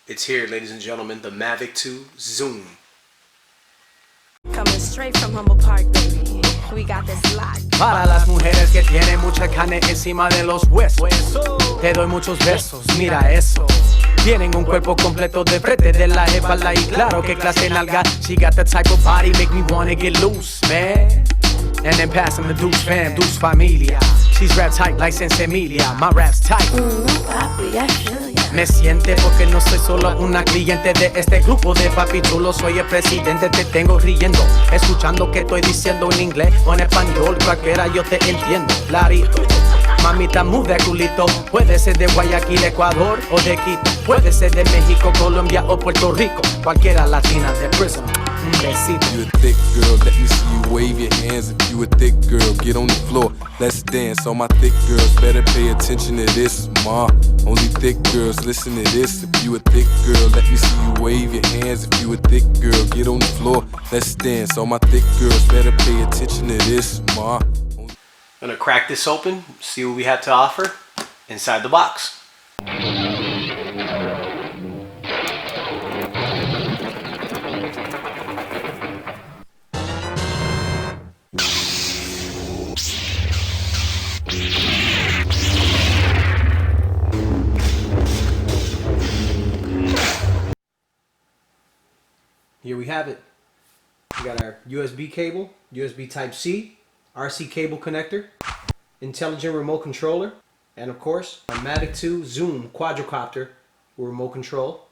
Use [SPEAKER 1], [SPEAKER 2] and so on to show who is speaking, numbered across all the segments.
[SPEAKER 1] It's here, ladies and gentlemen, the Mavic 2 Zoom.
[SPEAKER 2] Coming straight from Humble Park, baby. We got this locked.
[SPEAKER 3] Para las mujeres que tienen mucha carne encima de los huesos, te doy muchos besos, mira eso. Tienen un cuerpo completo de frente, de la espalda y claro que clase nalga. She got the type of body make me wanna get loose, man. And then passing the Deuce fam, Deuce familia. She's rap tight like Sensemilia, my rap's tight.
[SPEAKER 2] Papi, I feel ya.
[SPEAKER 3] Me siente porque no soy solo una cliente de este grupo de papi chulo. Soy el presidente, te tengo riendo, escuchando que estoy diciendo en inglés o en español, cualquiera yo te entiendo, clarito. Mamita, move that culito. Puede ser de Guayaquil, Ecuador o de Quito. Puede ser de México, Colombia o Puerto Rico. Cualquiera latina de PRism. Un besito.
[SPEAKER 4] You a thick girl, let me see you wave your hands. If you a thick girl, get on the floor, let's dance. All my thick girls better pay attention to this, ma. Only thick girls listen to this. If you a thick girl, let me see you wave your hands. If you a thick girl, get on the floor, let's dance. All my thick girls better pay attention to this, ma.
[SPEAKER 1] Gonna crack this open, see what we have to offer inside the box. Here we have it. We got our USB cable, USB Type-C, RC cable connector, intelligent remote controller, and of course, our Mavic 2 Zoom quadricopter with remote control.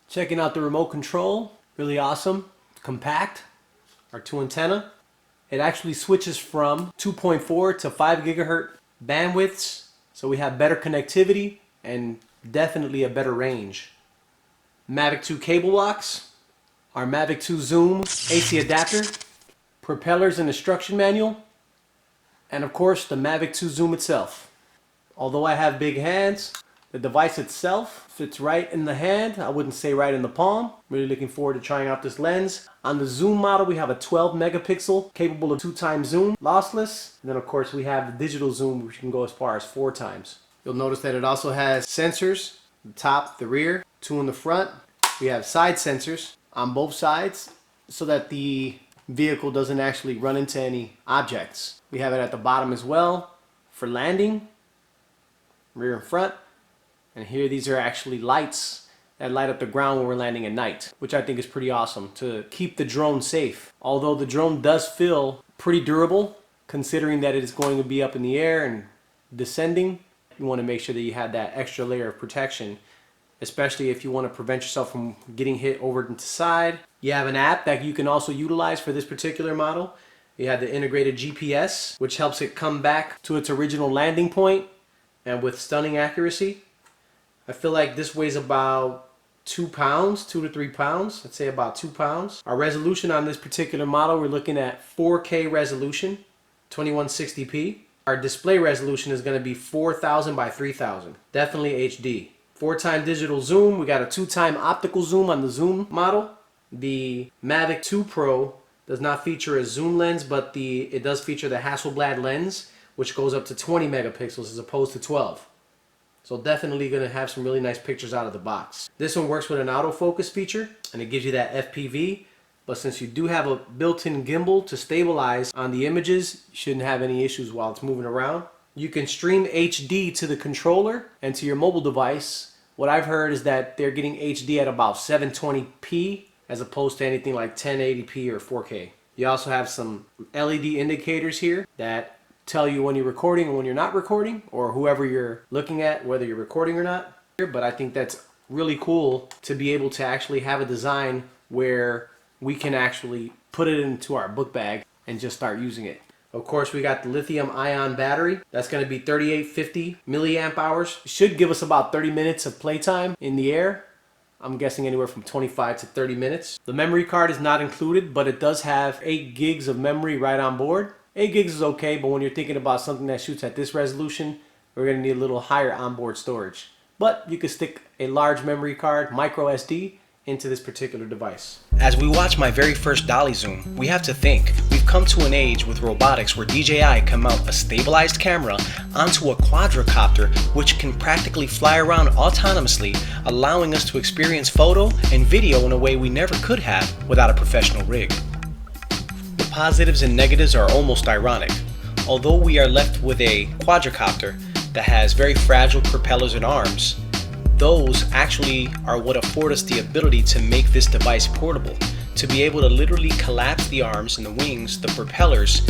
[SPEAKER 1] Checking out the remote control, really awesome, compact. Our 2 antenna. It actually switches from 2.4 to 5 gigahertz bandwidths, so we have better connectivity and definitely a better range. Mavic 2 cable box, our Mavic 2 Zoom AC adapter, propellers and instruction manual, and of course the Mavic 2 Zoom itself. Although I have big hands, the device itself fits right in the hand. I wouldn't say right in the palm. Really looking forward to trying out this lens. On the Zoom model, we have a 12 megapixel capable of 2x zoom, lossless. And then of course we have the digital zoom, which can go as far as 4 times. You'll notice that it also has sensors, the top, the rear, 2 in the front. We have side sensors on both sides so that the vehicle doesn't actually run into any objects. We have it at the bottom as well for landing, rear and front. And here these are actually lights that light up the ground when we're landing at night, which I think is pretty awesome to keep the drone safe. Although the drone does feel pretty durable, considering that it is going to be up in the air and descending, you want to make sure that you have that extra layer of protection, especially if you want to prevent yourself from getting hit over to the side. You have an app that you can also utilize for this particular model. You have the integrated GPS, which helps it come back to its original landing point and with stunning accuracy. I feel like this weighs about 2 pounds, 2 to 3 pounds. I'd say about 2 pounds. Our resolution on this particular model, we're looking at 4K resolution, 2160p. Our display resolution is going to be 4000 by 3000. Definitely HD. 4x digital zoom. We got a 2x optical zoom on the Zoom model. The Mavic 2 Pro does not feature a zoom lens, but it does feature the Hasselblad lens, which goes up to 20 megapixels as opposed to 12. So definitely going to have some really nice pictures out of the box. This one works with an autofocus feature, and it gives you that FPV. But since you do have a built-in gimbal to stabilize on the images, you shouldn't have any issues while it's moving around. You can stream HD to the controller and to your mobile device. What I've heard is that they're getting HD at about 720p as opposed to anything like 1080p or 4K. You also have some LED indicators here that tell you when you're recording and when you're not recording, or whoever you're looking at, whether you're recording or not. But I think that's really cool to be able to actually have a design where we can actually put it into our book bag and just start using it. Of course, we got the lithium ion battery. That's going to be 3850 milliamp hours. It should give us about 30 minutes of playtime in the air. I'm guessing anywhere from 25 to 30 minutes. The memory card is not included, but it does have 8 gigs of memory right on board. 8 gigs is okay, but when you're thinking about something that shoots at this resolution, we're going to need a little higher onboard storage. But you can stick a large memory card, micro SD, into this particular device. As we watch my very first dolly zoom, we have to think. We've
[SPEAKER 3] come to an age with robotics where DJI can mount a stabilized camera onto a quadricopter which can practically fly around autonomously, allowing us to experience photo and video in a way we never could have without a professional rig. The positives and negatives are almost ironic. Although we are left with a quadricopter that has very fragile propellers and arms, those actually are what afford us the ability to make this device portable, to be able to literally collapse the arms and the wings, the propellers,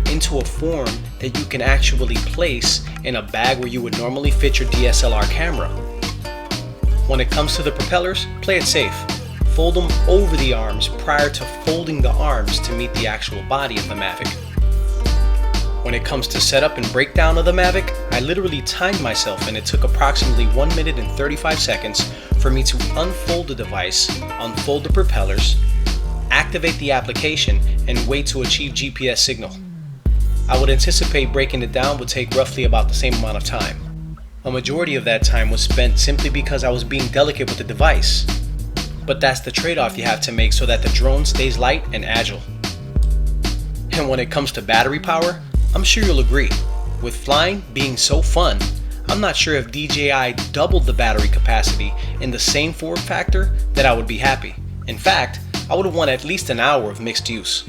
[SPEAKER 3] into a form that you can actually place in a bag where you would normally fit your DSLR camera. When it comes to the propellers, play it safe. Fold them over the arms prior to folding the arms to meet the actual body of the Mavic. When it comes to setup and breakdown of the Mavic, I literally timed myself and it took approximately 1 minute and 35 seconds for me to unfold the device, unfold the propellers, activate the application, and wait to achieve GPS signal. I would anticipate breaking it down would take roughly about the same amount of time. A majority of that time was spent simply because I was being delicate with the device. But that's the trade-off you have to make so that the drone stays light and agile. And when it comes to battery power, I'm sure you'll agree. With flying being so fun, I'm not sure if DJI doubled the battery capacity in the same form factor that I would be happy. In fact, I would want at least an hour of mixed use.